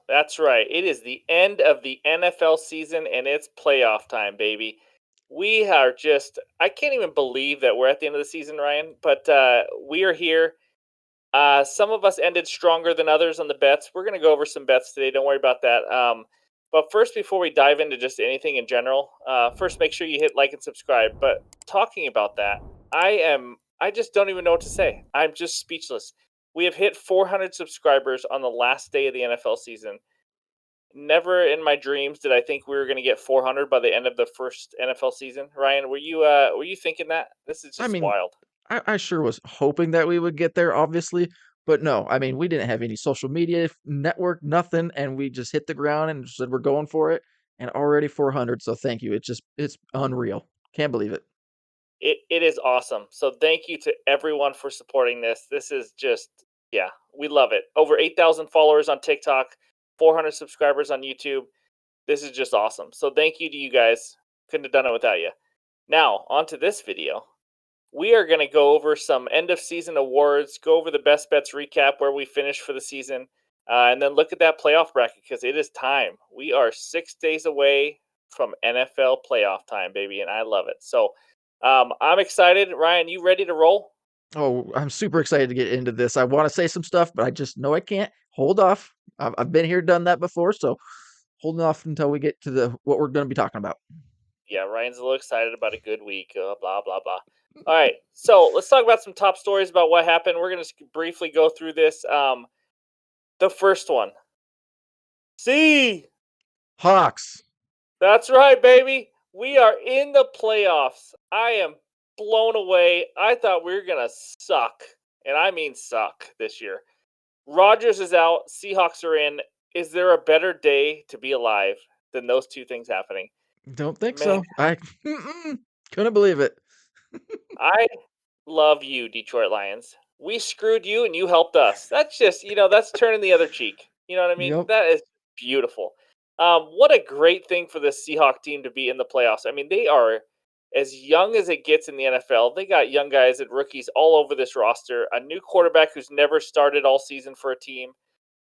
That's right. It is the end of the NFL season and it's playoff time, baby. We are just, I can't even believe that we're at the end of the season, Ryan, but we are here. Some of us ended stronger than others on the bets. We're going to go over some bets today. Don't worry about that. But first, before we dive into just anything in general, first make sure you hit like and subscribe. But talking about that, I just don't even know what to say. I'm just speechless. We have hit 400 subscribers on the last day of the NFL season. Never in my dreams did I think we were going to get 400 by the end of the first NFL season. Ryan, were you thinking that? This is I just mean, wild. I sure was hoping that we would get there, obviously, but no, I mean, we didn't have any social media network, nothing, and we just hit the ground and said we're going for it, and already 400. So thank you. It's unreal. Can't believe it. It is awesome. So thank you to everyone for supporting this. This is just yeah, we love it. Over 8,000 followers on TikTok, 400 subscribers on YouTube. This is just awesome. So thank you to you guys. Couldn't have done it without you. Now, on to this video. We are going to go over some end of season awards, go over the best bets recap where we finished for the season, and then look at that playoff bracket because it is time. We are 6 days away from NFL playoff time, baby, and I love it. So I'm excited. Ryan, you ready to roll? Oh, I'm super excited to get into this. I want to say some stuff, but I just know I can't. Hold off. I've been here, done that before, so holding off until we get to the what we're going to be talking about. Yeah, Ryan's a little excited about a good week. Blah blah blah. All right, so let's talk about some top stories about what happened. We're gonna briefly go through this. The first one. See, Hawks. that's right, baby. We are in the playoffs. I am blown away. I thought we were gonna suck, and I mean suck this year. Rodgers is out. Seahawks are in. Is there a better day to be alive than those two things happening? Don't think Man, so. I couldn't believe it. I love you, Detroit Lions. We screwed you and you helped us. That's just, that's turning the other cheek. You know what I mean? Yep. That is beautiful. What a great thing for the Seahawk team to be in the playoffs. I mean, they are as young as it gets in the NFL. They got young guys and rookies all over this roster. A new quarterback who's never started all season for a team.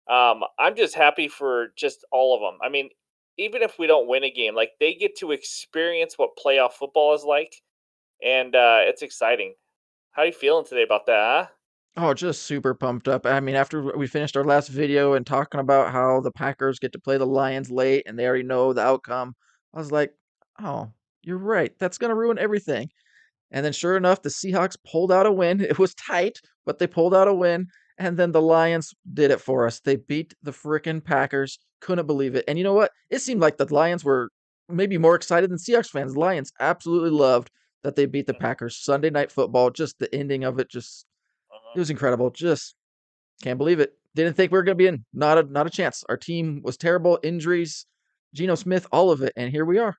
I'm just happy for just all of them. I mean, even if we don't win a game, like they get to experience what playoff football is like, and it's exciting. How you feeling today about that, huh? Oh, just super pumped up. I mean, after we finished our last video and talking about how the Packers get to play the Lions late and they already know the outcome, I was like, oh, you're right. That's going to ruin everything. And then sure enough, the Seahawks pulled out a win. It was tight, but they pulled out a win. And then the Lions did it for us. They beat the frickin' Packers. Couldn't believe it. And you know what? It seemed like the Lions were maybe more excited than Seahawks fans. Lions absolutely loved that they beat the Packers. Sunday Night Football, just the ending of it, just Uh-huh. it was incredible. Just can't believe it. Didn't think we were gonna be in. Not a chance. Our team was terrible. Injuries, Geno Smith, all of it, and here we are.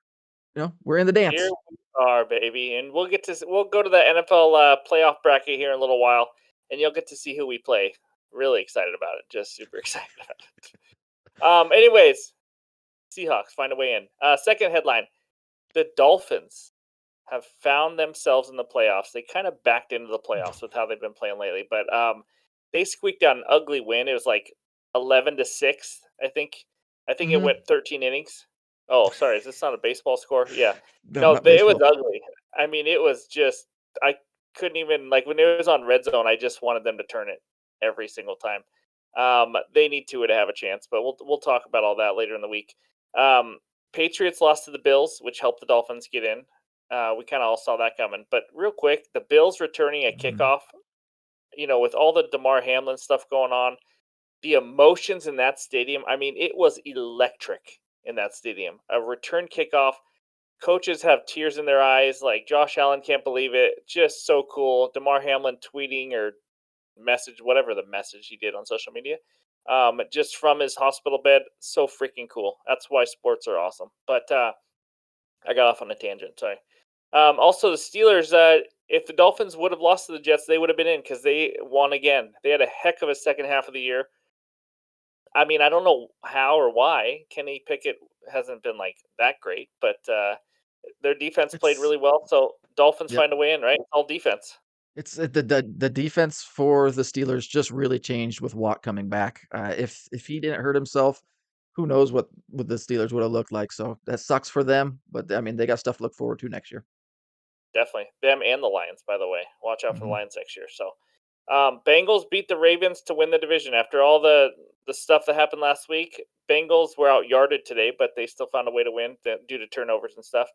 We're in the Here dance. we are, baby, and we'll go to the NFL playoff bracket here in a little while, and you'll get to see who we play. Really excited about it. Just super excited about it. Anyways, Seahawks find a way in. Second headline: the Dolphins have found themselves in the playoffs. They kind of backed into the playoffs with how they've been playing lately, but they squeaked out an ugly win. It was like 11-6, I think. I think it Mm-hmm. went 13 innings. Oh, sorry, is this not a baseball score? Yeah, No, no, not it was baseball. ugly. I mean, it was just I couldn't even like when it was on red zone. I just wanted them to turn it every single time. They need to have a chance, but we'll talk about all that later in the week. Um, Patriots lost to the Bills, which helped the Dolphins get in. We kind of all saw that coming. But real quick, the Bills returning a Mhm. kickoff, with all the DeMar Hamlin stuff going on, the emotions in that stadium, I mean, it was electric in that stadium. A return kickoff, coaches have tears in their eyes. Like Josh Allen can't believe it. Just so cool. DeMar Hamlin tweeting or message, whatever the message he did on social media, just from his hospital bed. So freaking cool. That's why sports are awesome. But I got off on a tangent. Sorry. Also, the Steelers. If the Dolphins would have lost to the Jets, they would have been in because they won again. They had a heck of a second half of the year. I mean, I don't know how or why Kenny Pickett hasn't been like that great, but their defense played It's really well. So Dolphins Yep. find a way in, right? All defense. It's the defense for the Steelers just really changed with Watt coming back. If he didn't hurt himself, who knows what the Steelers would have looked like. So that sucks for them, but I mean they got stuff to look forward to next year. Definitely. Them and the Lions, by the way. Watch out for the Hmm. Lions next year. So, Bengals beat the Ravens to win the division after all the stuff that happened last week. Bengals were out yarded today, but they still found a way to win due to turnovers and stuff.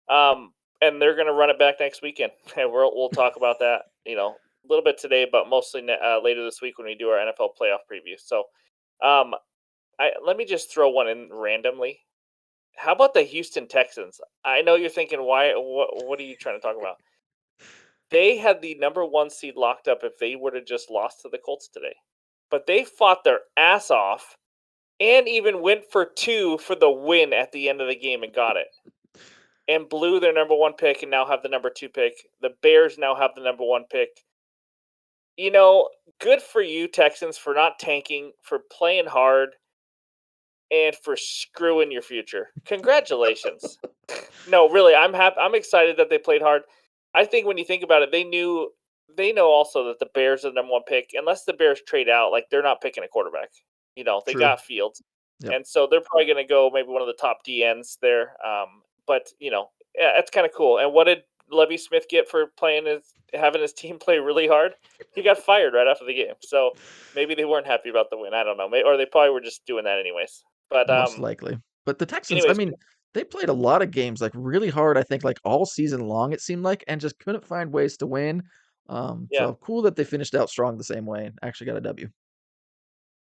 And they're going to run it back next weekend, and we'll talk about that. A little bit today, but mostly later this week when we do our NFL playoff preview. So, um, let me just throw one in randomly. How about the Houston Texans? I know you're thinking, why? What are you trying to talk about? They had the number 1 seed locked up if they would have just lost to the Colts today. But they fought their ass off and even went for 2 for the win at the end of the game and got it. And blew their number 1 pick and now have the number 2 pick. The Bears now have the number 1 pick. You know, good for you Texans for not tanking, for playing hard, and for screwing your future. Congratulations. No, really, I'm happy. I'm excited that they played hard. I think when you think about it, they know also that the Bears are the number 1 pick. Unless the Bears trade out, like they're not picking a quarterback. They True. got Fields, Yep. and so they're probably going to go maybe one of the top DNs there. But yeah, it's kind of cool. And what did Levy Smith get for having his team play really hard? He got fired right after the game. So maybe they weren't happy about the win. I don't know, or they probably were just doing that anyways. But Most likely. But the Texans, I anyways, mean, they played a lot of games like really hard, I think like all season long it seemed like, and just couldn't find ways to win. yeah. So cool that they finished out strong the same way and actually got a W.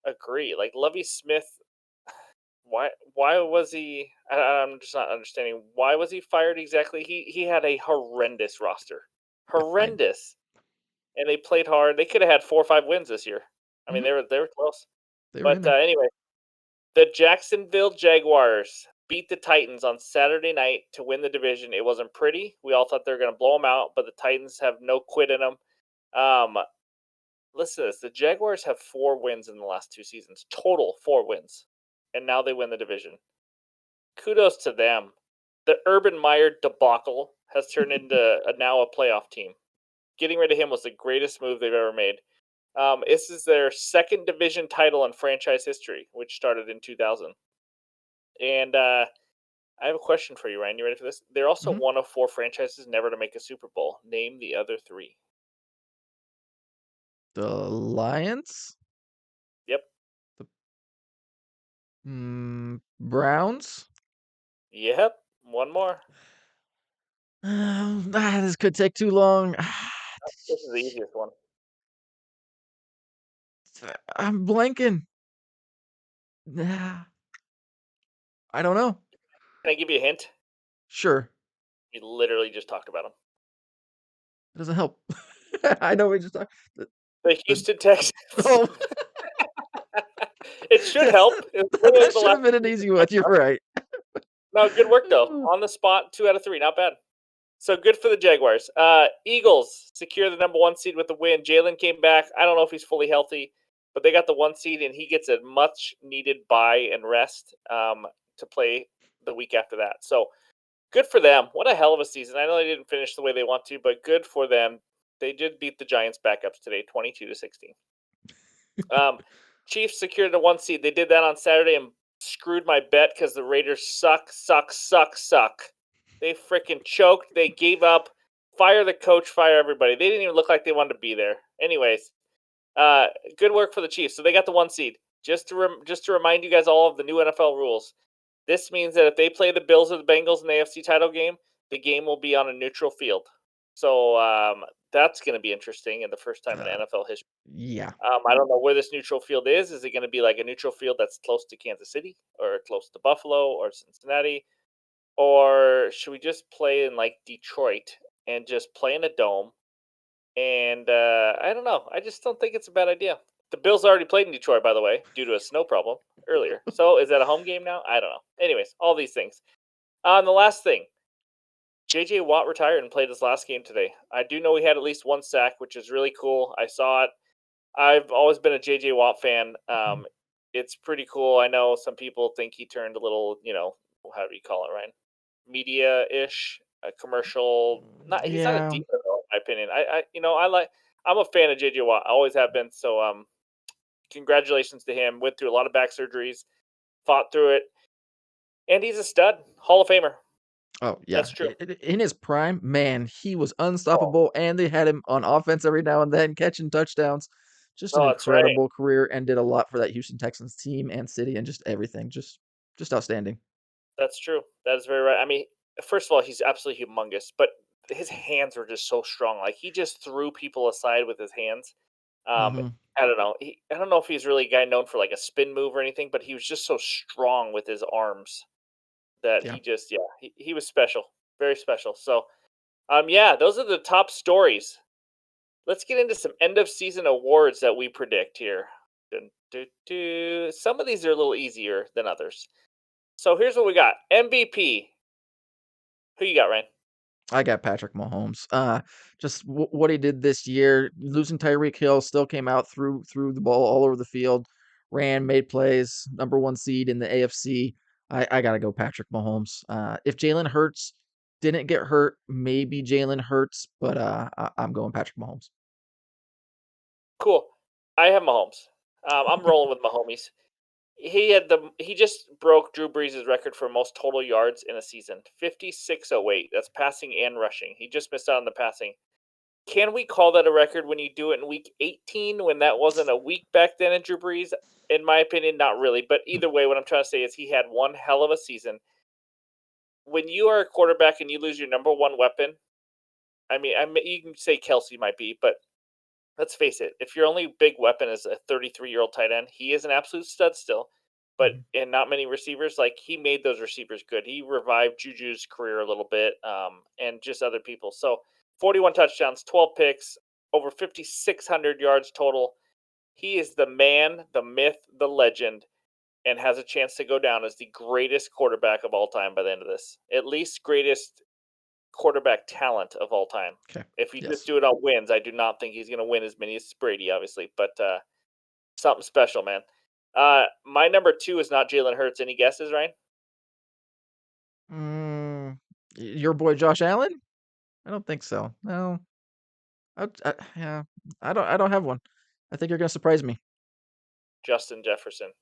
Agree. Like Lovey Smith, why was he? I'm just not understanding. Why was he fired exactly? He had a horrendous roster, Yep. horrendous, and they played hard. They could have had 4 or 5 wins this year. I mean, Mhm, they were close. they were in But there. anyway, the Jacksonville Jaguars beat the Titans on Saturday night to win the division. It wasn't pretty. We all thought they were going to blow them out, but the Titans have no quit in them. Um, Listen to this: the Jaguars have 4 wins in the last 2 seasons, total 4 wins, and now they win the division. Kudos to them. The Urban Meyer debacle has turned into now a playoff team. Getting rid of him was the greatest move they've ever made. This is their second division title in franchise history, which started in 2000. And I have a question for you, Ryan. You ready for this? They're also Mhm. one of 4 franchises never to make a Super Bowl. Name the other 3. The Lions, Yep. the Browns. Yep. One more. This could take too long. This is the easiest one. I'm blanking. Nah, I don't know. Can I give you a hint? Sure, We literally just talked about them. it doesn't help. I know we just talked. The The Houston Texans. oh, It should help. It's literally that the should last have been an thing we easy one. talked You're about. right. No, good work though. On the spot, 2 out of 3, not bad. So good for the Jaguars. Eagles secure the number 1 seed with the win. Jalen came back. I don't know if he's fully healthy, but they got the 1 seed, and he gets a much needed bye and rest to play the week after that. So good for them. What a hell of a season. I know they didn't finish the way they want to, but good for them. They did beat the Giants backups today, 22-16. Um, Chiefs secured the 1 seed. They did that on Saturday and screwed my bet because the Raiders suck, suck, suck, suck. They freaking choked. They gave up. Fire the coach. Fire everybody. They didn't even look like they wanted to be there. Anyways, uh, good work for the Chiefs. So they got the 1 seed. Just to remind you guys all of the new NFL rules. This means that if they play the Bills or the Bengals in the AFC title game, the game will be on a neutral field. So that's going to be interesting in the first time in Uh, NFL history. yeah. I don't know where this neutral field is. Is it going to be like a neutral field that's close to Kansas City or close to Buffalo or Cincinnati? Or should we just play in like Detroit and just play in a dome? And I don't know. I just don't think it's a bad idea. The Bills already played in Detroit, by the way, due to a snow problem earlier. So is that a home game now? I don't know. Anyways, all these things. The last thing, JJ Watt retired and played his last game today. I do know he had at least 1 sack, which is really cool. I saw it. I've always been a JJ Watt fan. It's pretty cool. I know some people think he turned a little, how do you call it, Ryan? Media-ish, a commercial. Not he's not a Yeah. diva though, in my opinion. I'm a fan of JJ Watt. I always have been. So congratulations to him. Went through a lot of back surgeries. fought through it, and he's a stud, Hall of Famer. Oh, yeah. That's true. In his prime, man, he was Oh, unstoppable, and they had him on offense every now and then, catching touchdowns. Just an oh, that's right. incredible career, and did a lot for that Houston Texans team and city and just everything. Just outstanding. That's true. That is very right. I mean, first of all, he's absolutely humongous, but his hands were just so strong. Like he just threw people aside with his hands. Um, Mhm. I don't know. I don't know if he's really a guy known for like a spin move or anything, but he was just so strong with his arms that Yeah. he was special, very special. So yeah, those are the top stories. Let's get into some end of season awards that we predict here. Dun, dun, dun. Some of these are a little easier than others. So here's what we got: MVP. Who you got, Ryan? I got Patrick Mahomes. Just what he did this year, losing Tyreek Hill, still came out, threw the ball all over the field, ran, made plays, number one seed in the AFC. I gotta go Patrick Mahomes. If Jalen Hurts didn't get hurt, maybe Jalen Hurts, but I'm going Patrick Mahomes. Cool. I have Mahomes. I'm rolling with Mahomes. He just broke Drew Brees' record for most total yards in a season. 5608. That's passing and rushing. He just missed out on the passing. Can we call that a record when you do it in week 18 when that wasn't a week back then in Drew Brees? In my opinion, not really. But either way, what I'm trying to say is he had one hell of a season. When you are a quarterback and you lose your number one weapon, you can say Kelsey might be, but let's face it, if your only big weapon is a 33-year-old tight end, he is an absolute stud still. But Mhm. and not many receivers, like he made those receivers good. He revived Juju's career a little bit, and just other people. So 41 touchdowns, 12 picks, over 5,600 yards total. He is the man, the myth, the legend, and has a chance to go down as the greatest quarterback of all time by the end of this. At least greatest quarterback talent of all time. Okay. If you just Yes. do it on wins, I do not think he's going to win as many as Brady, obviously, but something special, man. My number two is not Jalen Hurts. Any guesses, Ryan? Mm, your boy Josh Allen? I don't think so. No. Yeah. I don't have one. I think you're gonna surprise me. Justin Jefferson.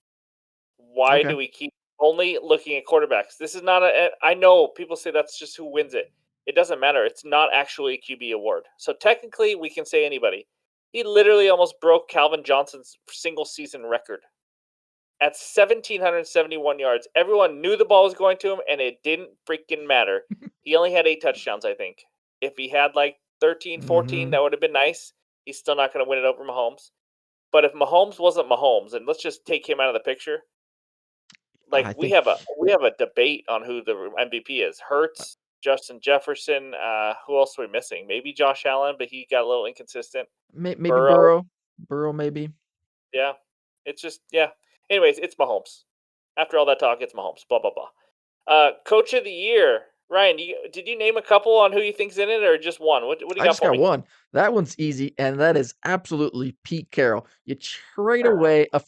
Why Okay. do we keep only looking at quarterbacks? This is not a. I know people say that's just who wins it. It doesn't matter. It's not actually a QB award. So technically, we can say anybody. He literally almost broke Calvin Johnson's single season record at 1,771 yards. Everyone knew the ball was going to him, and it didn't freaking matter. He only had 8 touchdowns, I think. If he had like 13, 14, Mhm. that would have been nice. He's still not going to win it over Mahomes. But if Mahomes wasn't Mahomes, and let's just take him out of the picture, like I we think have a debate on who the MVP is. Hurts, Justin Jefferson. Who else are we missing? Maybe Josh Allen, but he got a little inconsistent. maybe Burrow. Burrow. Burrow maybe. Yeah. It's just yeah. Anyways, it's Mahomes. After all that talk, it's Mahomes. Blah blah blah. Coach of the year, Ryan. Did you name a couple on who you think's in it, or just one? What do you I got just for got me? one. That one's easy, and that is absolutely Pete Carroll. You trade away a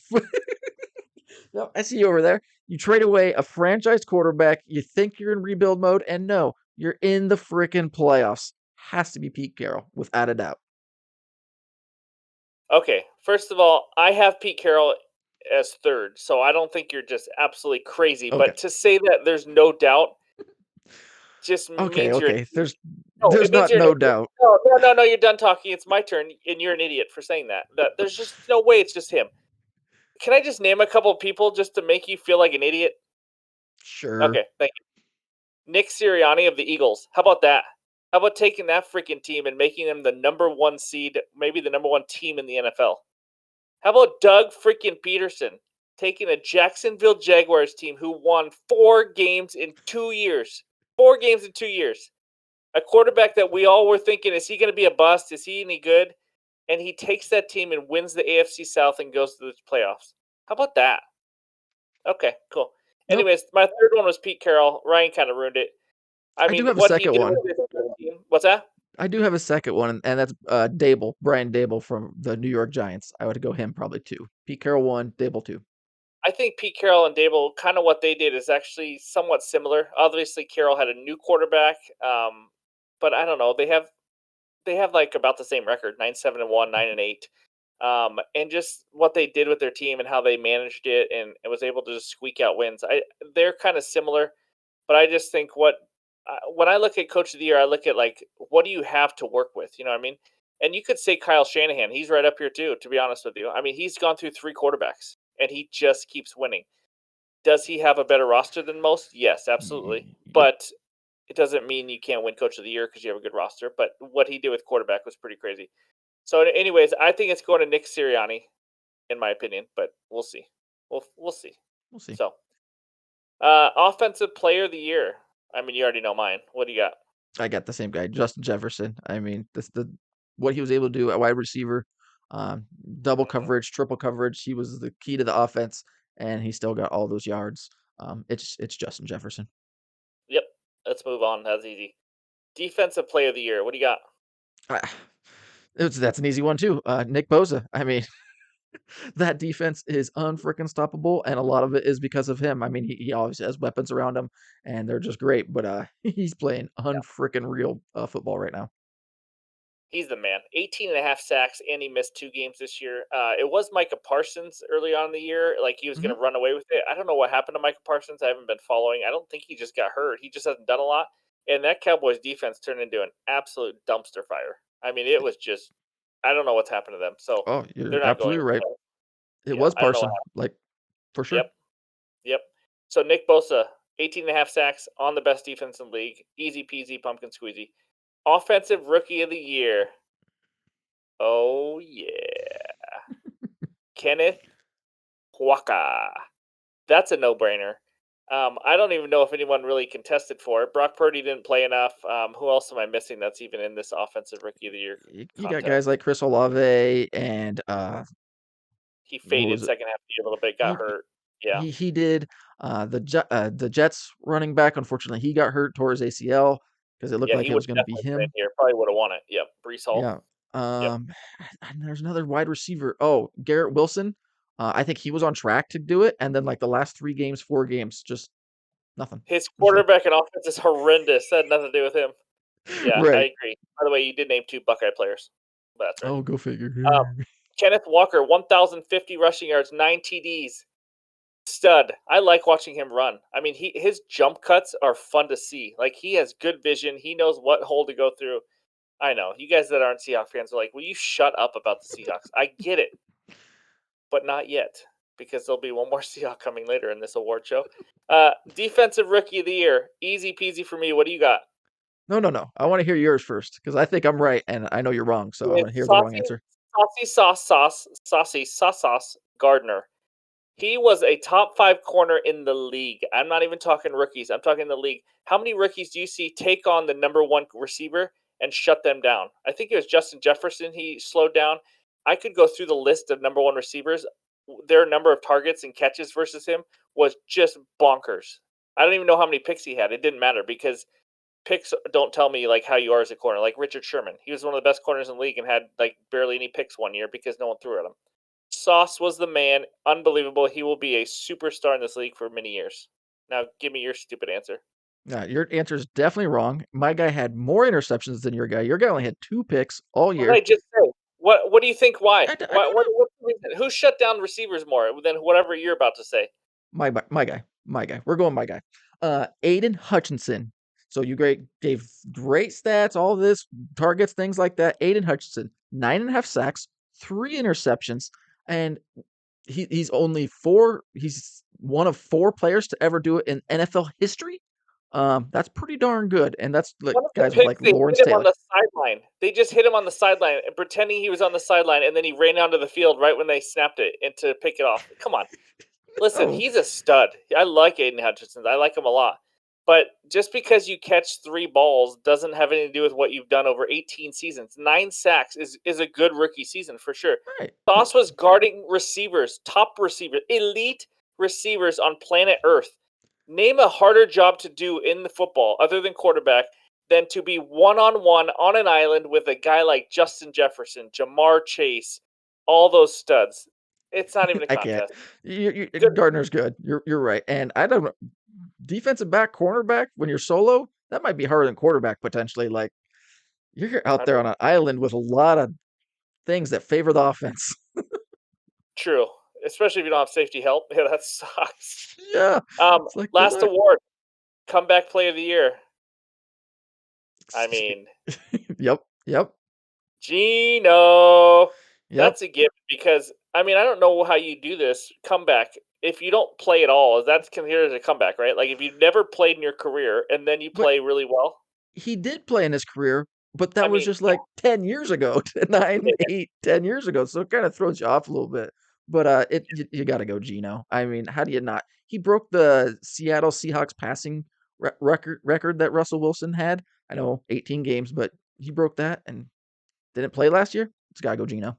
Yep, I see you over there. You trade away a franchise quarterback. You think you're in rebuild mode, and no, you're in the freaking playoffs. Has to be Pete Carroll, without a doubt. Okay, first of all, I have Pete Carroll as third, so I don't think you're just absolutely crazy. Okay. But to say that there's no doubt just Okay, means you're an okay. There's no. there's It means not you're an no idiot. doubt. No, no, no, no. You're done talking. It's my turn, and you're an idiot for saying that. That there's just no way it's just him. Can I just name a couple of people just to make you feel like an idiot? Sure. Okay, thank you. Nick Sirianni of the Eagles. How about that? How about taking that freaking team and making them the number one seed, maybe the number one team in the NFL? How about Doug freaking Peterson taking a Jacksonville Jaguars team who won 4 games in 2 years? 4 games in 2 years. A quarterback that we all were thinking, is he going to be a bust? Is he any good? And he takes that team and wins the AFC South and goes to the playoffs. How about that? Okay, cool. Nope. Anyways, my third one was Pete Carroll. Ryan kind of ruined it. I I do mean, have a what he second did one. with his team. What's that? I do have a second one, and that's Dable, Brian Dable from the New York Giants. I would go him probably two. Pete Carroll one, Dable two. I think Pete Carroll and Dable, kind of what they did is actually somewhat similar. Obviously, Carroll had a new quarterback, but I don't know. They have like about the same record: 9-7-1, 9-8. And just what they did with their team and how they managed it and was able to just squeak out wins. They're kind of similar, but I just think when I look at Coach of the Year, I look at like what do you have to work with? You know what I mean? And you could say Kyle Shanahan. He's right up here too. To be honest with you, I mean he's gone through three quarterbacks and he just keeps winning. Does he have a better roster than most? Yes, absolutely. Yep, But it doesn't mean you can't win Coach of the Year because you have a good roster. But what he did with quarterback was pretty crazy. So, anyways, I think it's going to Nick Sirianni, in my opinion. But we'll see. We'll see. we'll see. So, offensive player of the year. I mean, you already know mine. What do you got? I got the same guy, Justin Jefferson. I mean, this the what he was able to do at wide receiver, um, double Hmm. coverage, triple coverage. He was the key to the offense, and he still got all those yards. It's Justin Jefferson. Yep. Let's move on. That's easy. Defensive player of the year. What do you got? Ah, that's an easy one too. Nick Bosa. I mean, that defense is unfreaking stoppable, and a lot of it is because of him. I mean, he obviously has weapons around him, and they're just great. But he's playing unfreaking real football right now. He's the man. 18 and a half sacks, and he missed 2 games this year. It was Micah Parsons early on in the year. Like, he was going Hmm. to run away with it. I don't know what happened to Micah Parsons. I haven't been following. I don't think he just got hurt. He just hasn't done a lot. And that Cowboys defense turned into an absolute dumpster fire. I mean, it was just, I don't know what's happened to them. So Oh, you're they're not going absolutely right. anywhere. It Yeah, was I don't know what Parson, happened. like for sure. Yep, yep. So Nick Bosa, 18 and a half sacks on the best defense in the league. Easy peasy, pumpkin squeezy. Offensive rookie of the year. Oh, yeah. Kenneth Waka. That's a no-brainer. I don't even know if anyone really contested for it. Brock Purdy didn't play enough. Who else am I missing that's even in this offensive rookie of the year You got guys contest? like Chris Olave and He what faded was it? second half of the year a little bit, got He hurt. Yeah, he did the Jets running back. Unfortunately, he got hurt, tore his ACL because it looked yeah, like he it would was going to be definitely been in him. here. Probably would have won it. Yep, Brees Hall. Yeah. Yep, Um, and there's another wide receiver. Oh, Garrett Wilson. I think he was on track to do it, and then like the last 3 games, 4 games, just nothing. his Just like quarterback and offense is horrendous. That had nothing to do with him. Yeah, I right. agree. By the way, you did name two Buckeye players. But that's right. Oh, go figure. Um, Kenneth Walker, 1,050 rushing yards, 9 TDs. Stud. I like watching him run. I mean, his jump cuts are fun to see. Like, he has good vision. He knows what hole to go through. I know you guys that aren't Seahawks fans are like, "Will you shut up about the Seahawks?" I get it, but not yet because there'll be one more Seahawk coming later in this award show. Defensive Rookie of the Year, easy peasy for me. What do you got? No, no, no. I want to hear yours first because I think I'm right and I know you're wrong. So I'm going to It's hear the wrong answer. Saucy Sauce Gardner. He was a top five corner in the league. I'm not even talking rookies. I'm talking the league. How many rookies do you see take on the number one receiver and shut them down? I think it was Justin Jefferson he slowed down. I could go through the list of number one receivers. Their number of targets and catches versus him was just bonkers. I don't even know how many picks he had. It didn't matter because picks don't tell me like how you are as a corner. Like Richard Sherman, he was one of the best corners in the league and had like barely any picks one year because no one threw at him. Sauce was the man. Unbelievable. He will be a superstar in this league for many years. Now, give me your stupid answer. Yeah, your answer is definitely wrong. My guy had more interceptions than your guy. Your guy only had 2 picks all What did year. I just say? What do you think? Why? I don't know. What's the reason? Who shut down receivers more than whatever you're about to say? My guy. We're going my guy. Aiden Hutchinson. So you gave great stats, all this targets, things like that. Aiden Hutchinson, 9.5 sacks, 3 interceptions, and he's only four. He's one of 4 players to ever do it in NFL history. That's pretty darn good, and that's like One of the guys with picks, like they Lawrence hit him on Taylor. the sideline. They just hit him on the sideline, pretending he was on the sideline, and then he ran onto the field right when they snapped it and to pick it off. Come on. Listen, Oh, he's a stud. I like Aiden Hutchinson. I like him a lot. But just because you catch 3 balls doesn't have anything to do with what you've done over 18 seasons. 9 sacks is a good rookie season for sure. right. Sauce was guarding receivers, top receivers, elite receivers on planet Earth. Name a harder job to do in the football other than quarterback than to be one on an island with a guy like Justin Jefferson, Jamar Chase, all those studs. It's not even a I can't. contest. Good. Gardner's good. You're right, and I don't know. Defensive back, cornerback, when you're solo, that might be harder than quarterback potentially. Like you're out I there mean, on an island with a lot of things that favor the offense. True, especially if you don't have safety help. Yeah, that sucks. Yeah, it's like good Last luck. award, comeback play of the year. I mean, Yep, yep, Gino. yep. That's a gift because I mean I don't know how you do this comeback if you don't play at all. That's considered a comeback, right? Like if you've never played in your career and then you But play really well. he did play in his career, but I that was mean, just like 10 years ago, 9, yeah, 8, 10 years ago. So it kind of throws you off a little bit. But you got to go Geno. I mean, how do you not? He broke the Seattle Seahawks passing record that Russell Wilson had. I know 18 games, but he broke that and didn't play last year. It's got to go Geno.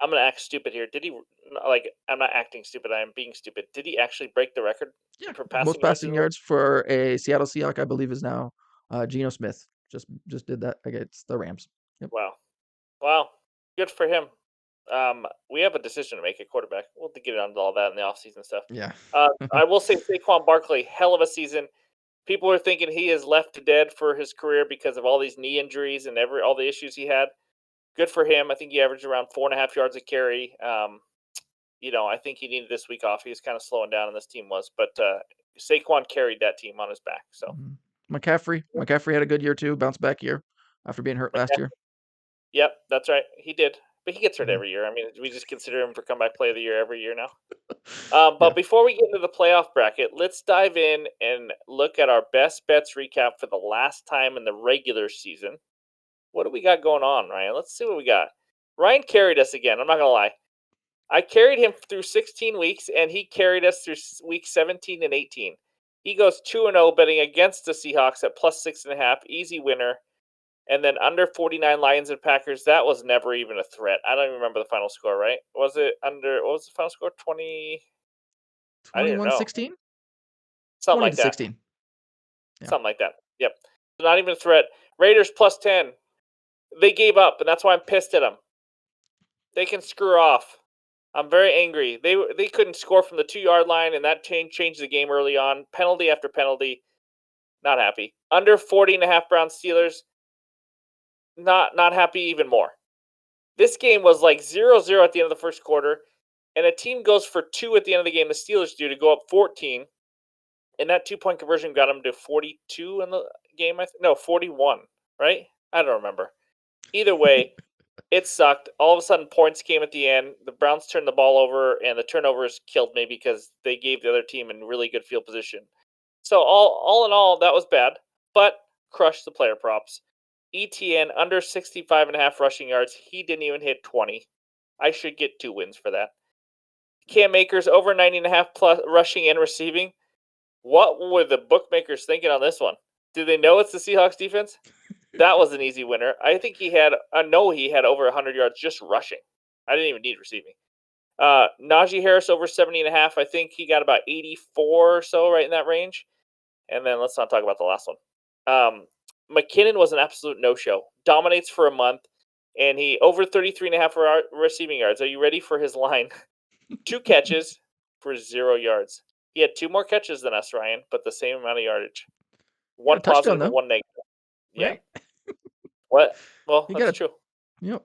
I'm gonna act stupid here. Did he like? I'm not acting stupid. I am being stupid. Did he actually break the record Yeah, for most passing yards in passing the league? yards for a Seattle Seahawk, I believe, is now Geno Smith. Just did that against the Rams. Yep. Wow, wow, good for him. We have a decision to make at quarterback. We'll have to get onto all that in the offseason stuff. Yeah. I will say Saquon Barkley, hell of a season. People are thinking he is left to dead for his career because of all these knee injuries and all the issues he had. Good for him. I think he averaged around 4.5 yards a carry. I think he needed this week off. He was kind of slowing down, and this team was. But Saquon carried that team on his back. So Mhm. McCaffrey had a good year too, bounce back year after being hurt last year. yep, that's right. He did. But he gets hurt Mhm. every year. I mean, we just consider him for comeback play of the year every year now. Yeah. But before we get into the playoff bracket, let's dive in and look at our best bets recap for the last time in the regular season. What do we got going on, Ryan? Let's see what we got. Ryan carried us again. I'm not going to lie. I carried him through 16 weeks, and he carried us through week 17 and 18. He goes 2-0 betting against the Seahawks at plus 6.5. Easy winner. And then under 49 Lions and Packers, that was never even a threat. I don't even remember the final score, right? Was it under, what was the final score? 20, I didn't know. 21-16? Something 20 to like that. 16. Yeah. Something like that. Yep. So not even a threat. Raiders plus 10. They gave up, and that's why I'm pissed at them. They can screw off. I'm very angry. They couldn't score from the 2 yard line, and that changed the game early on. Penalty after penalty. Not happy. Under 40.5 Brown Steelers. Not happy even more. This game was like 0-0 at the end of the first quarter, and a team goes for two at the end of the game. The Steelers do to go up 14, and that 2 point conversion got them to 42 in the game. No, 41. Right? I don't remember. Either way, it sucked. All of a sudden, points came at the end. The Browns turned the ball over, and the turnovers killed me because they gave the other team in really good field position. So all in all, that was bad, but crushed the player props. ETN under 65.5 rushing yards. He didn't even hit 20. I should get 2 wins for that. Cam Akers over 90.5 plus rushing and receiving. What were the bookmakers thinking on this one? Do they know it's the Seahawks defense? That was an easy winner. I think I know he had over 100 yards just rushing. I didn't even need receiving. Najee Harris over 70.5. I think he got about 84 or so, right in that range. And then let's not talk about the last one. McKinnon was an absolute no-show. Dominates for a month, and he over 33.5 receiving yards. Are you ready for his line? 2 catches for 0 yards. He had 2 more catches than us, Ryan, but the same amount of yardage. You got a One touchdown positive and though, one negative. Yeah. right? What? Well, You got that's a true. yep.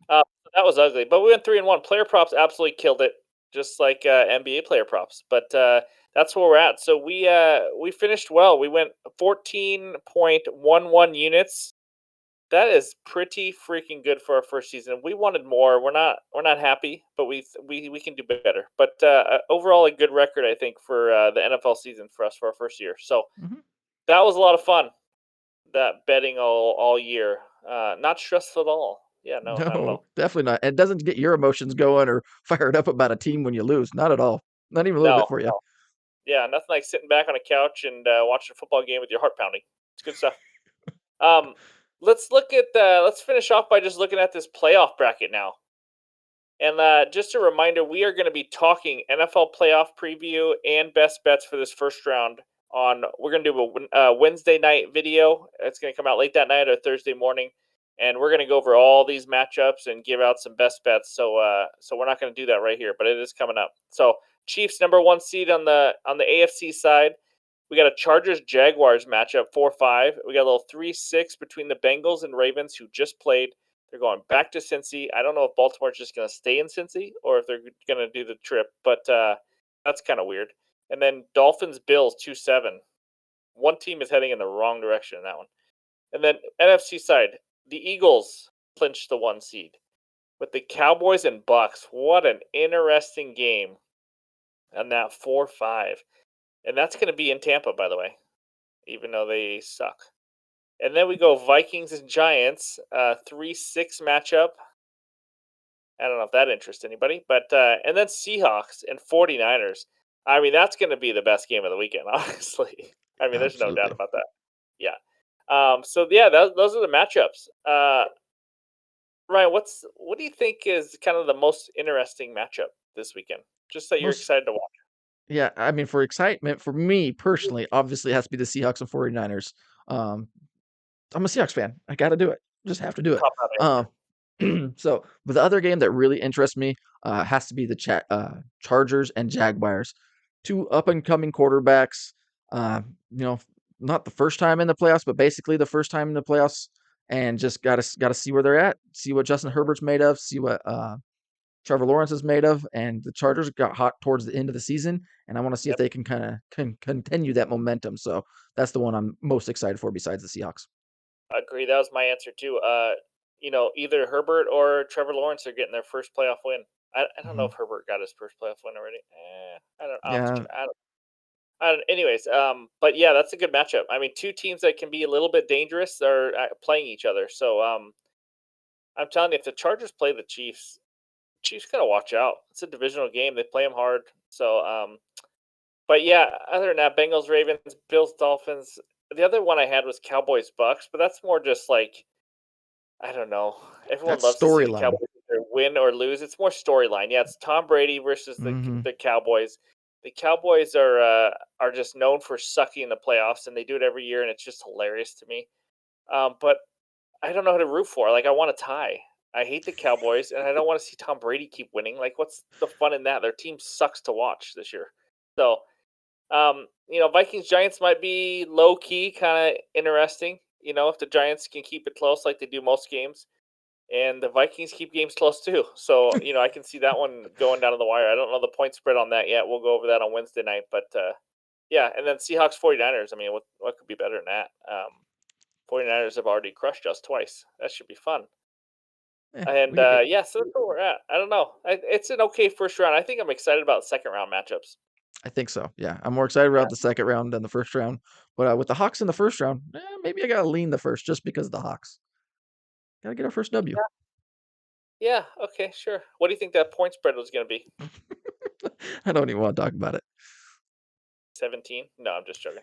That was ugly, but we went 3-1. Player props absolutely killed it, just like NBA player props. But that's where we're at. So we finished well. We went 14.11 units. That is pretty freaking good for our first season. We wanted more. We're not happy, but we can do better. But overall, a good record, I think, for the NFL season for us for our first year. So Mhm. that was a lot of fun. That betting all year, not stressful at all. Yeah, no, not at No, all. definitely not. It doesn't get your emotions going or fired up about a team when you lose. Not at all. Not even a little No, bit for you. no. Yeah, nothing like sitting back on a couch and watching a football game with your heart pounding. It's good stuff. Um, let's finish off by just looking at this playoff bracket now. And just a reminder, we are going to be talking NFL playoff preview and best bets for this first round. We're going to do a Wednesday night video. It's going to come out late that night or Thursday morning, and we're going to go over all these matchups and give out some best bets. So we're not going to do that right here, but it is coming up. So Chiefs number 1 seed on the AFC side. We got a Chargers Jaguars matchup 4-5. We got a little 3-6 between the Bengals and Ravens who just played. They're going back to Cincy. I don't know if Baltimore's just going to stay in Cincy or if they're going to do the trip, but that's kind of weird. And then Dolphins Bills 2-7. One team is heading in the wrong direction in that one. And then NFC side, the Eagles clinched the 1 seed with the Cowboys and Bucks. What an interesting game on that 4-5. And that's going to be in Tampa, by the way, even though they suck. And then we go Vikings and Giants, 3-6 matchup. I don't know if that interests anybody, but and then Seahawks and 49ers. I mean, that's going to be the best game of the weekend, honestly. I mean, there's no doubt Absolutely. about that. Yeah. So yeah, those are the matchups. Ryan, what do you think is kind of the most interesting matchup this weekend? Just that you're Most excited to watch. Yeah, I mean, for excitement, for me personally, obviously it has to be the Seahawks and 49ers. Um, I'm a Seahawks fan. I gotta do it. Just have to do it. Cop out answer. So, but the other game that really interests me has to be the Chargers and Jaguars, two up and coming quarterbacks. You know, not the first time in the playoffs, but basically the first time in the playoffs, and just gotta see where they're at, see what Justin Mhm. Herbert's made of, see what Trevor Lawrence is made of, and the Chargers got hot towards the end of the season, and I want to see if Yep, they can continue that momentum. So that's the one I'm most excited for, besides the Seahawks. agree. That was my answer too. Either Herbert or Trevor Lawrence are getting their first playoff win. I don't know Hmm. if Herbert got his first playoff win already. I don't. I'll have to Yeah, check. Anyways, but yeah, that's a good matchup. I mean, two teams that can be a little bit dangerous are playing each other. So I'm telling you, if the Chargers play the Chiefs, Chiefs gotta watch out. It's a divisional game. They play them hard. So but yeah, other than that, Bengals, Ravens, Bills, Dolphins. The other one I had was Cowboys, Bucks, but that's more just like I don't know. Everyone that's loves to see the storyline. Cowboys either win or lose. It's more storyline. Yeah, it's Tom Brady versus Hmm. the Cowboys. The Cowboys are just known for sucking in the playoffs, and they do it every year, and it's just hilarious to me. But I don't know who to root for. Like, I want a tie. I hate the Cowboys, and I don't want to see Tom Brady keep winning. Like, what's the fun in that? Their team sucks to watch this year. So, Vikings Giants might be low key, kind of interesting. If the Giants can keep it close like they do most games, and the Vikings keep games close too. So, I can see that one going down to the wire. I don't know the point spread on that yet. We'll go over that on Wednesday night. But yeah, and then Seahawks 49ers. I mean, what could be better than that? 49ers have already crushed us twice. That should be fun. And We get, yeah, so that's where we're at. I don't know. It's an okay first round. I think I'm excited about second round matchups. I think so. Yeah, I'm more excited Yeah. about the second round than the first round. But with the Hawks in the first round, maybe I gotta lean the first just because of the Hawks. Gotta get our first W. Yeah. Yeah. Okay. Sure. What do you think that point spread was going to be? I don't even want to talk about it. 17? No, I'm just joking.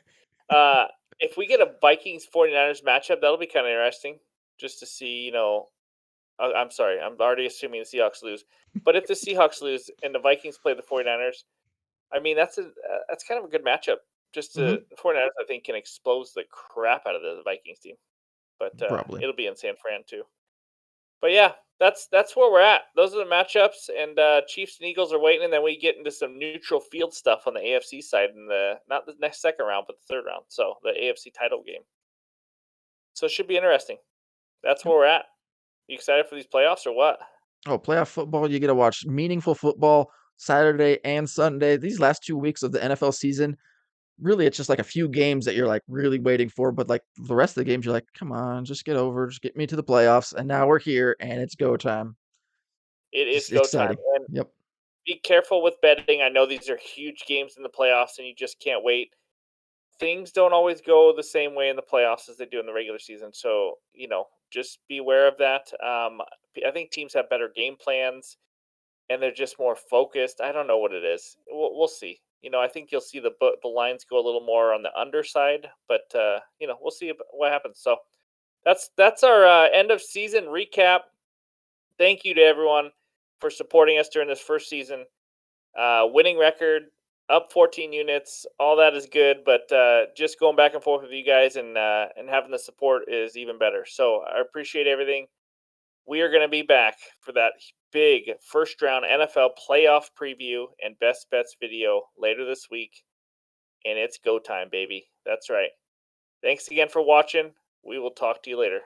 Uh, if we get a Vikings 49ers matchup, that'll be kind of interesting just to see, I'm sorry, I'm already assuming the Seahawks lose. But if the Seahawks lose and the Vikings play the 49ers, I mean, that's kind of a good matchup. Just to Hmm. the 49ers, I think, can expose the crap out of the Vikings team. But Probably. it'll be in San Fran too. But yeah, that's where we're at. Those are the matchups, and Chiefs and Eagles are waiting, and then we get into some neutral field stuff on the AFC side in the not the next second round, but the third round. So the AFC title game. So it should be interesting. That's Yep. where we're at. You excited for these playoffs or what? Oh, playoff football, you get to watch meaningful football Saturday and Sunday. These last 2 weeks of the NFL season, really, it's just like a few games that you're like really waiting for. But like the rest of the games, you're like, come on, just get over, just get me to the playoffs. And now we're here and it's go time. It is Just go time, exciting. and Yep. be careful with betting. I know these are huge games in the playoffs, and you just can't wait. Things don't always go the same way in the playoffs as they do in the regular season. So just be aware of that. I think teams have better game plans and they're just more focused. I don't know what it is. We'll see. I think you'll see the lines go a little more on the underside, but we'll see what happens. So that's our end of season recap. Thank you to everyone for supporting us during this first season. Winning record, up 14 units, all that is good, but just going back and forth with you guys and having the support is even better. So I appreciate everything. We are going to be back for that big first round NFL playoff preview and best bets video later this week. And it's go time, baby. That's right. Thanks again for watching. We will talk to you later.